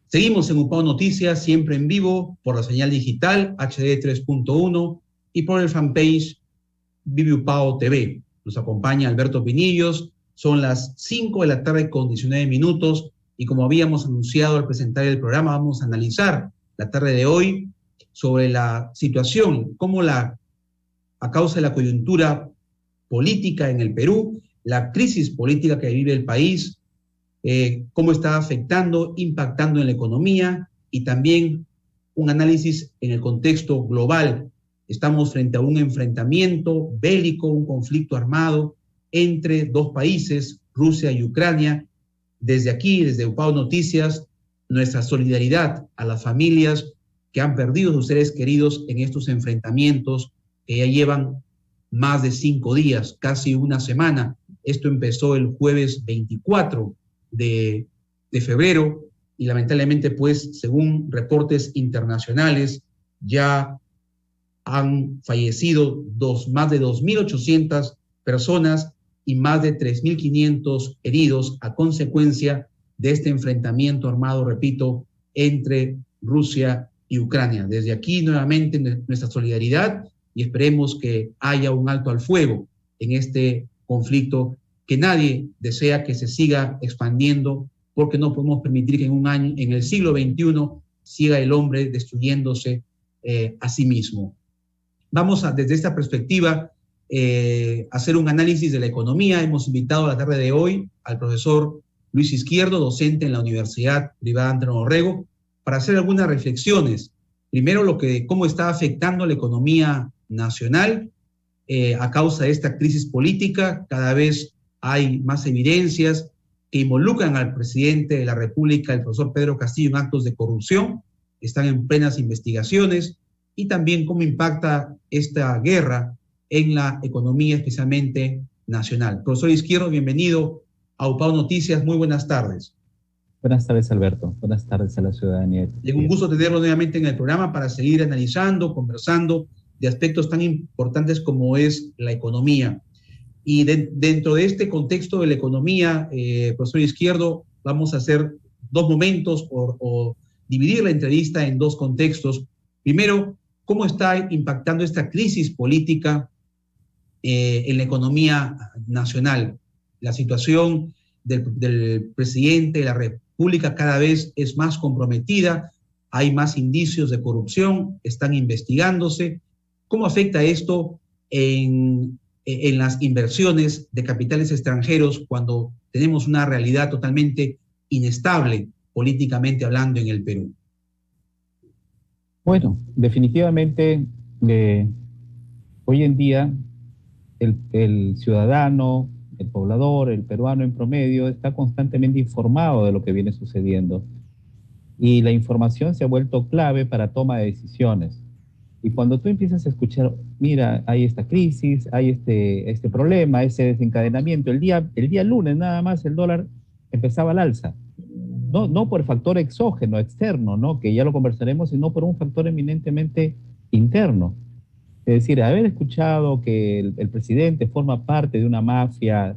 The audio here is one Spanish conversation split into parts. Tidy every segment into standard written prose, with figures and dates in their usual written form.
Seguimos en UPAO Noticias, siempre en vivo, por la señal digital HD 3.1 y por el fanpage Vive UPAO TV. Nos acompaña Alberto Pinillos, son las 5 de la tarde con 19 minutos y como habíamos anunciado al presentar el programa, vamos a analizar la tarde de hoy sobre la situación, cómo a causa de la coyuntura política en el Perú, la crisis política que vive el país, cómo está afectando, impactando en la economía y también un análisis en el contexto global. Estamos frente a un enfrentamiento bélico, un conflicto armado entre dos países, Rusia y Ucrania. Desde aquí, desde UPAO Noticias, nuestra solidaridad a las familias que han perdido sus seres queridos en estos enfrentamientos que ya llevan más de 5 días, casi una semana. Esto empezó el jueves 24 de febrero y lamentablemente, pues, según reportes internacionales, ya han fallecido más de 2.800 personas y más de 3.500 heridos a consecuencia de este enfrentamiento armado, repito, entre Rusia y Ucrania. Desde aquí, nuevamente, nuestra solidaridad y esperemos que haya un alto al fuego en este conflicto que nadie desea que se siga expandiendo, porque no podemos permitir que en el siglo XXI, siga el hombre destruyéndose a sí mismo. Vamos desde esta perspectiva, hacer un análisis de la economía. Hemos invitado a la tarde de hoy al profesor Luis Izquierdo, docente en la Universidad Privada Andrés Orrego, para hacer algunas reflexiones. Primero, cómo está afectando la economía nacional a causa de esta crisis política. Cada vez hay más evidencias que involucran al presidente de la República, el profesor Pedro Castillo, en actos de corrupción. Están en plenas investigaciones. Y también cómo impacta esta guerra en la economía, especialmente nacional. Profesor Izquierdo, bienvenido a UPAO Noticias. Muy buenas tardes. Buenas tardes, Alberto. Buenas tardes a la ciudadanía. Es un gusto tenerlo nuevamente en el programa para seguir analizando, conversando de aspectos tan importantes como es la economía. Y dentro de este contexto de la economía, profesor Izquierdo, vamos a hacer dos momentos o dividir la entrevista en dos contextos. Primero, ¿cómo está impactando esta crisis política en la economía nacional? La situación del presidente de la República cada vez es más comprometida, hay más indicios de corrupción, están investigándose. ¿Cómo afecta esto en las inversiones de capitales extranjeros cuando tenemos una realidad totalmente inestable políticamente hablando en el Perú? Bueno, definitivamente hoy en día el ciudadano, el poblador, el peruano en promedio está constantemente informado de lo que viene sucediendo y la información se ha vuelto clave para toma de decisiones. Y cuando tú empiezas a escuchar, mira, hay esta crisis, hay este problema, ese desencadenamiento, el día lunes nada más el dólar empezaba al alza. No por factor exógeno, externo, ¿no? Que ya lo conversaremos, sino por un factor eminentemente interno. Es decir, haber escuchado que el presidente forma parte de una mafia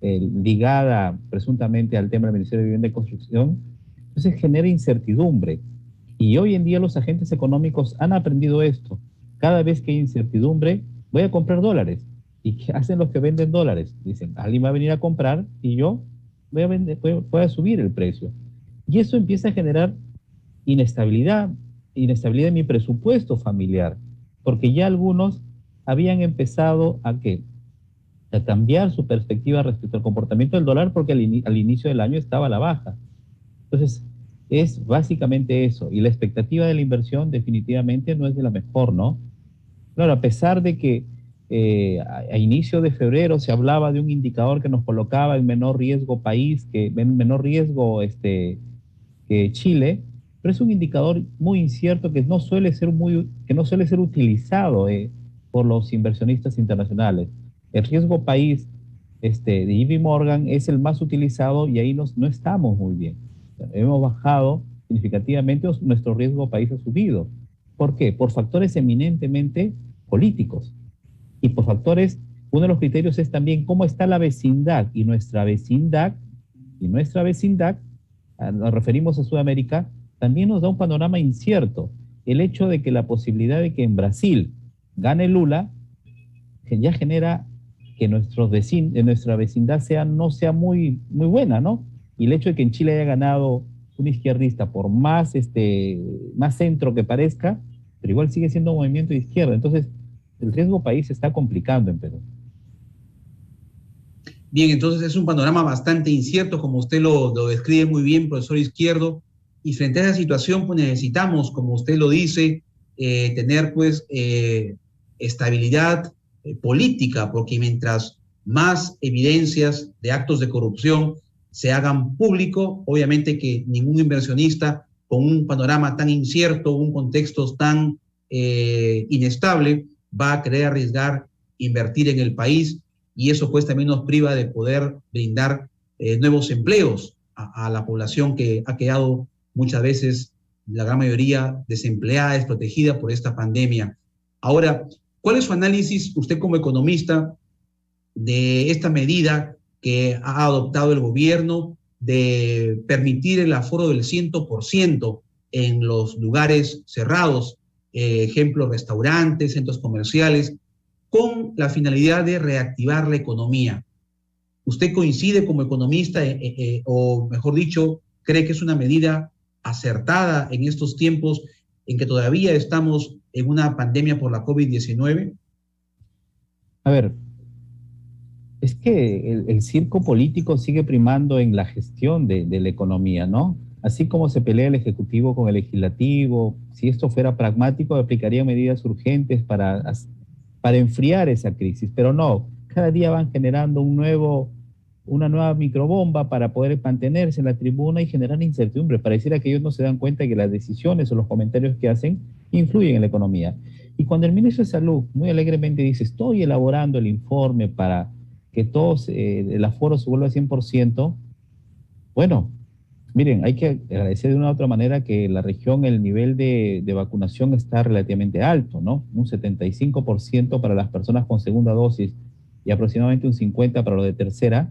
ligada presuntamente al tema del Ministerio de Vivienda y Construcción, entonces genera incertidumbre. Y hoy en día los agentes económicos han aprendido esto. Cada vez que hay incertidumbre, voy a comprar dólares. ¿Y qué hacen los que venden dólares? Dicen, alguien va a venir a comprar y yo voy a subir el precio. Y eso empieza a generar inestabilidad en mi presupuesto familiar, porque ya algunos habían empezado a cambiar su perspectiva respecto al comportamiento del dólar porque al inicio del año estaba a la baja. Entonces, es básicamente eso. Y la expectativa de la inversión definitivamente no es de la mejor, ¿no? Claro, a pesar de que a inicio de febrero se hablaba de un indicador que nos colocaba en menor riesgo menor riesgo que Chile, pero es un indicador muy incierto que no suele ser utilizado por los inversionistas internacionales. El riesgo país de JP Morgan es el más utilizado y ahí no estamos muy bien. Hemos bajado significativamente, nuestro riesgo país ha subido. ¿Por qué? Por factores eminentemente políticos y por factores, uno de los criterios es también cómo está la vecindad nuestra vecindad, nos referimos a Sudamérica, también nos da un panorama incierto. El hecho de que la posibilidad de que en Brasil gane Lula, que ya genera que nuestra vecindad no sea muy buena, ¿no? Y el hecho de que en Chile haya ganado un izquierdista, por más centro que parezca, pero igual sigue siendo un movimiento de izquierda. Entonces, el riesgo país se está complicando en Perú. Bien, entonces es un panorama bastante incierto, como usted lo describe muy bien, profesor Izquierdo, y frente a esa situación, pues necesitamos, como usted lo dice, tener pues estabilidad política, porque mientras más evidencias de actos de corrupción se hagan público, obviamente que ningún inversionista con un panorama tan incierto, un contexto tan inestable, va a querer arriesgar invertir en el país, y eso pues también nos priva de poder brindar nuevos empleos a la población que ha quedado muchas veces, la gran mayoría, desempleada, desprotegida por esta pandemia. Ahora, ¿cuál es su análisis, usted como economista, de esta medida que ha adoptado el gobierno de permitir el aforo del 100% en los lugares cerrados, ejemplo, restaurantes, centros comerciales, con la finalidad de reactivar la economía? ¿Usted coincide como economista o, mejor dicho, cree que es una medida acertada en estos tiempos en que todavía estamos en una pandemia por la COVID-19? A ver, es que el circo político sigue primando en la gestión de la economía, ¿no? Así como se pelea el Ejecutivo con el Legislativo, si esto fuera pragmático, aplicaría medidas urgentes para enfriar esa crisis, pero no, cada día van generando una nueva microbomba para poder mantenerse en la tribuna y generar incertidumbre. Pareciera que ellos no se dan cuenta de que las decisiones o los comentarios que hacen influyen en la economía. Y cuando el ministro de Salud muy alegremente dice, estoy elaborando el informe para que todos el aforo se vuelva 100%, bueno, miren, hay que agradecer de una u otra manera que en la región el nivel de vacunación está relativamente alto, ¿no? Un 75% para las personas con segunda dosis y aproximadamente un 50% para los de tercera,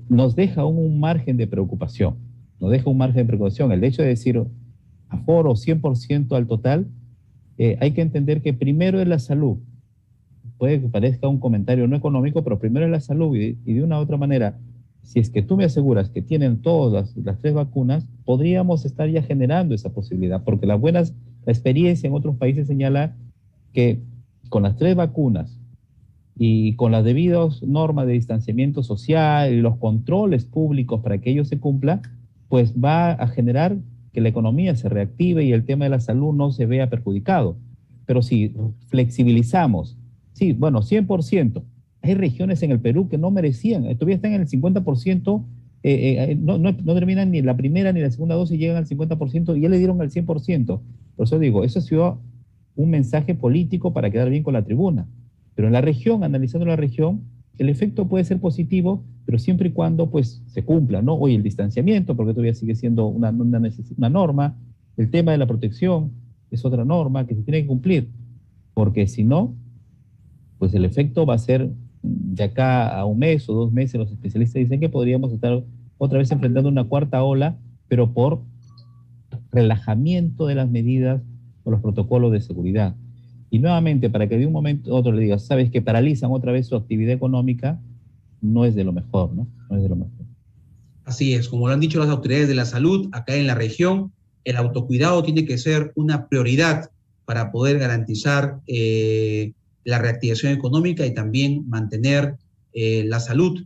nos deja un margen de preocupación. Nos deja un margen de preocupación. El hecho de decir aforo 100% al total, hay que entender que primero es la salud. Puede que parezca un comentario no económico, pero primero es la salud y de una u otra manera, si es que tú me aseguras que tienen todas las tres vacunas, podríamos estar ya generando esa posibilidad, porque la experiencia en otros países señala que con las tres vacunas y con las debidas normas de distanciamiento social y los controles públicos para que ello se cumpla, pues va a generar que la economía se reactive y el tema de la salud no se vea perjudicado. Pero si flexibilizamos, sí, bueno, 100%, hay regiones en el Perú que no merecían, todavía están en el 50%, no terminan ni la primera ni la segunda dosis, llegan al 50% y ya le dieron al 100%. Por eso digo, eso ha sido un mensaje político para quedar bien con la tribuna. Pero en la región, analizando la región, el efecto puede ser positivo, pero siempre y cuando pues se cumpla, ¿no? Hoy el distanciamiento, porque todavía sigue siendo una norma, el tema de la protección es otra norma que se tiene que cumplir, porque si no, pues el efecto va a ser de acá a un mes o 2 meses, los especialistas dicen que podríamos estar otra vez enfrentando una cuarta ola, pero por relajamiento de las medidas o los protocolos de seguridad. Y nuevamente, para que de un momento a otro le digas, sabes que paralizan otra vez su actividad económica, no es de lo mejor, ¿no? No es de lo mejor. Así es, como lo han dicho las autoridades de la salud acá en la región, el autocuidado tiene que ser una prioridad para poder garantizar la reactivación económica y también mantener la salud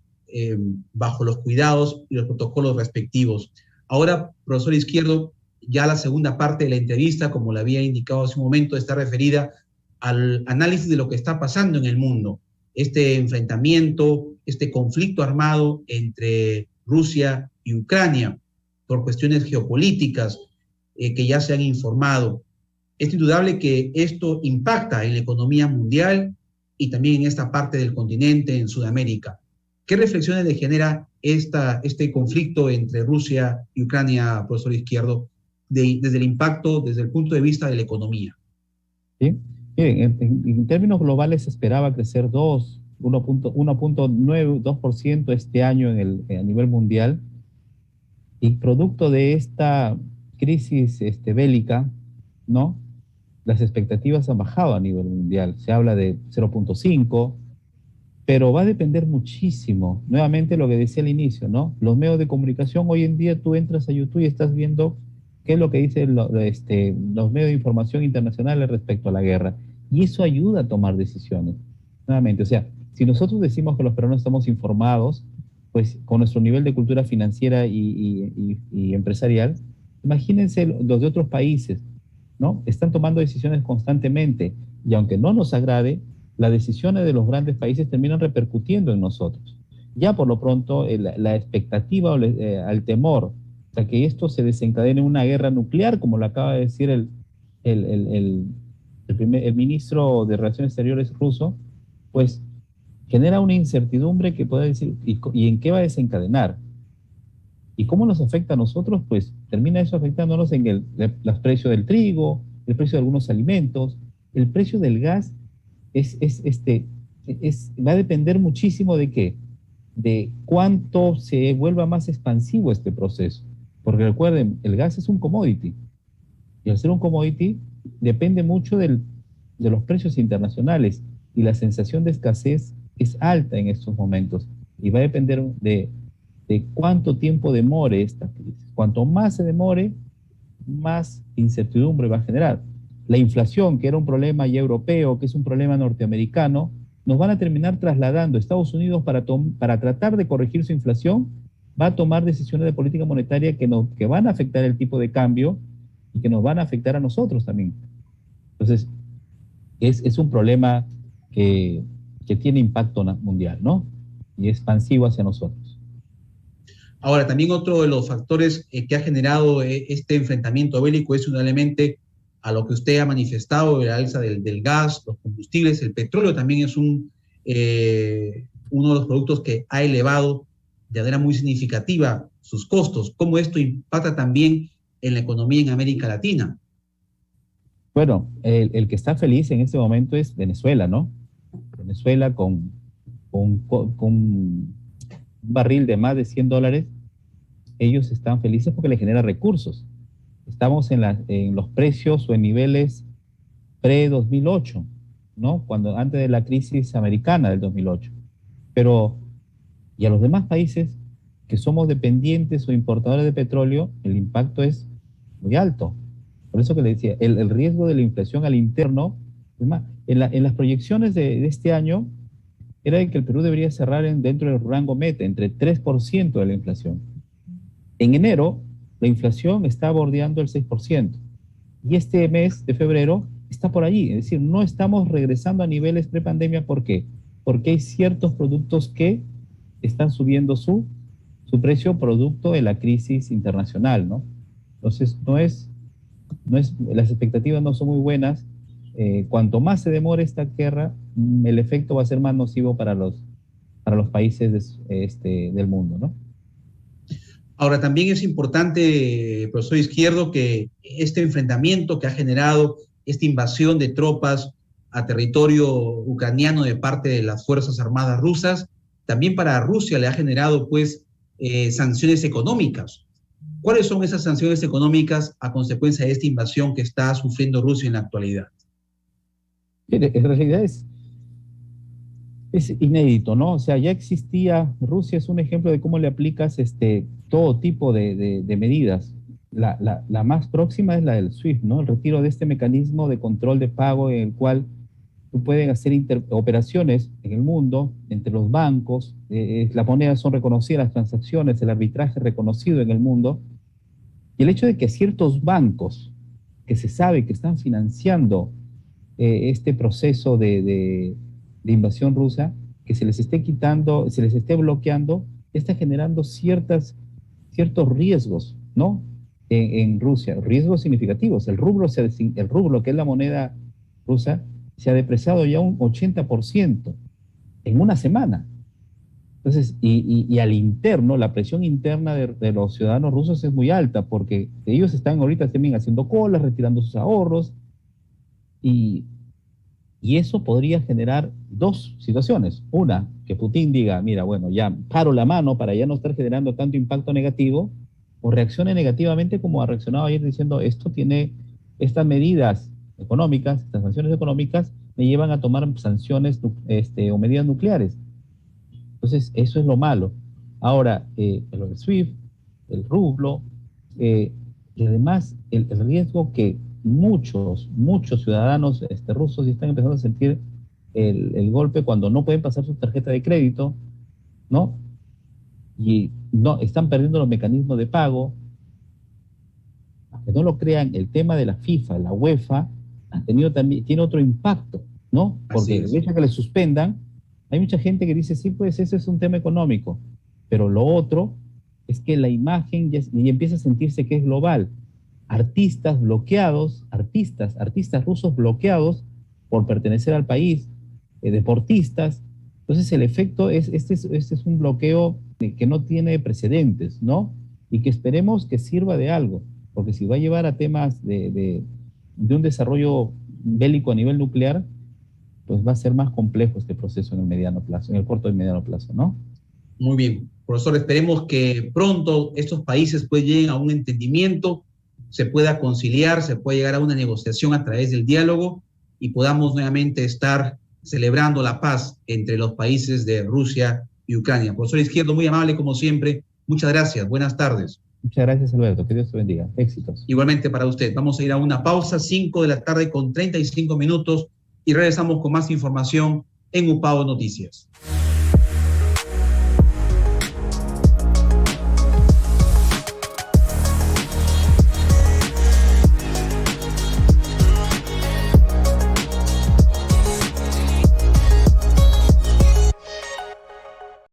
bajo los cuidados y los protocolos respectivos. Ahora, profesor Izquierdo, ya la segunda parte de la entrevista, como le había indicado hace un momento, está referida al análisis de lo que está pasando en el mundo. Este enfrentamiento, este conflicto armado entre Rusia y Ucrania por cuestiones geopolíticas que ya se han informado. Es indudable que esto impacta en la economía mundial y también en esta parte del continente, en Sudamérica. ¿Qué reflexiones le genera este conflicto entre Rusia y Ucrania, profesor Izquierdo, desde el impacto, desde el punto de vista de la economía? ¿Sí? Miren, en términos globales se esperaba crecer 1.9, 2% este año a nivel mundial, y producto de esta crisis bélica, ¿no? Las expectativas han bajado a nivel mundial. Se habla de 0.5, pero va a depender muchísimo. Nuevamente lo que decía al inicio, ¿no? Los medios de comunicación, hoy en día tú entras a YouTube y estás viendo qué es lo que dicen los medios de información internacionales respecto a la guerra. Y eso ayuda a tomar decisiones. Nuevamente, o sea, si nosotros decimos que los peruanos estamos informados, pues con nuestro nivel de cultura financiera y empresarial, imagínense los de otros países, ¿no? Están tomando decisiones constantemente y aunque no nos agrade, las decisiones de los grandes países terminan repercutiendo en nosotros. Ya por lo pronto, la expectativa al temor a que esto se desencadene en una guerra nuclear, como lo acaba de decir el, el, el ministro de Relaciones Exteriores ruso, pues genera una incertidumbre que puede decir, ¿y en qué va a desencadenar? ¿Y cómo nos afecta a nosotros? Pues termina eso afectándonos en los precios del trigo, el precio de algunos alimentos, el precio del gas va a depender muchísimo de qué, de cuánto se vuelva más expansivo este proceso. Porque recuerden, el gas es un commodity, y al ser un commodity depende mucho de los precios internacionales, y la sensación de escasez es alta en estos momentos, y va a depender de cuánto tiempo demore esta crisis. Cuanto más se demore, más incertidumbre va a generar. La inflación, que era un problema ya europeo, que es un problema norteamericano, nos van a terminar trasladando. Estados Unidos, para tratar de corregir su inflación, va a tomar decisiones de política monetaria que van a afectar el tipo de cambio y que nos van a afectar a nosotros también. Entonces, es un problema que tiene impacto mundial, ¿no? Y expansivo hacia nosotros. Ahora, también otro de los factores que ha generado este enfrentamiento bélico es indudablemente a lo que usted ha manifestado, el alza del gas, los combustibles, el petróleo también es uno de los productos que ha elevado de manera muy significativa sus costos. ¿Cómo esto impacta también en la economía en América Latina? Bueno, el que está feliz en este momento es Venezuela, ¿no? Venezuela con un barril de más de $100, ellos están felices porque le genera recursos. Estamos en los precios o en niveles pre-2008, ¿no? Antes de la crisis americana del 2008. Pero, y a los demás países que somos dependientes o importadores de petróleo, el impacto es muy alto. Por eso que le decía, el riesgo de la inflación al interno, es más, en las proyecciones de este año, era de que el Perú debería cerrar dentro del rango meta, entre 3% de la inflación. En enero, la inflación está bordeando el 6%. Y este mes de febrero está por allí. Es decir, no estamos regresando a niveles prepandemia. ¿Por qué? Porque hay ciertos productos que están subiendo su precio producto de la crisis internacional, ¿no? Entonces, las expectativas no son muy buenas. Cuanto más se demore esta guerra, el efecto va a ser más nocivo para los países del mundo, ¿no? Ahora, también es importante, profesor Izquierdo, que este enfrentamiento que ha generado esta invasión de tropas a territorio ucraniano de parte de las Fuerzas Armadas rusas, también para Rusia le ha generado, pues, sanciones económicas. ¿Cuáles son esas sanciones económicas a consecuencia de esta invasión que está sufriendo Rusia en la actualidad? En realidad es inédito, ¿no? O sea, ya existía, Rusia es un ejemplo de cómo le aplicas todo tipo de medidas. La más próxima es la del SWIFT, ¿no? El retiro de este mecanismo de control de pago en el cual tú puedes hacer operaciones en el mundo entre los bancos, las monedas son reconocidas, las transacciones, el arbitraje reconocido en el mundo, y el hecho de que ciertos bancos que se sabe que están financiando este proceso de invasión rusa, que se les esté quitando, se les esté bloqueando, está generando ciertos riesgos, ¿no? En Rusia, riesgos significativos. El rublo, que es la moneda rusa, se ha depreciado ya un 80% en una semana. Entonces, y al interno, la presión interna de los ciudadanos rusos es muy alta, porque ellos están ahorita también haciendo colas, retirando sus ahorros, y eso podría generar dos situaciones. Una, que Putin diga, mira, bueno, ya paro la mano para ya no estar generando tanto impacto negativo, o reaccione negativamente como ha reaccionado ayer diciendo estas medidas económicas, estas sanciones económicas me llevan a tomar sanciones o medidas nucleares. Entonces, eso es lo malo. Ahora, lo del SWIFT, el rublo, y además el riesgo que muchos ciudadanos rusos están empezando a sentir el golpe cuando no pueden pasar su tarjeta de crédito, ¿no? Y no están perdiendo los mecanismos de pago. Aunque no lo crean, el tema de la FIFA, la UEFA, tiene otro impacto, ¿no? Porque el hecho de que le suspendan, hay mucha gente que dice, sí, pues ese es un tema económico, pero lo otro es que la imagen ya empieza a sentirse que es global. Artistas bloqueados, artistas rusos bloqueados por pertenecer al país, deportistas. Entonces el efecto este es un bloqueo que no tiene precedentes, ¿no? Y que esperemos que sirva de algo, porque si va a llevar a temas de un desarrollo bélico a nivel nuclear, pues va a ser más complejo este proceso en el mediano plazo, en el corto y mediano plazo, ¿no? Muy bien, profesor, esperemos que pronto estos países pues lleguen a un entendimiento, se pueda conciliar, se pueda llegar a una negociación a través del diálogo y podamos nuevamente estar celebrando la paz entre los países de Rusia y Ucrania. Profesor Izquierdo, muy amable como siempre, muchas gracias, buenas tardes. Muchas gracias, Alberto, que Dios te bendiga, éxitos. Igualmente para usted, vamos a ir a una pausa, 5:35 p.m, y regresamos con más información en UPAO Noticias.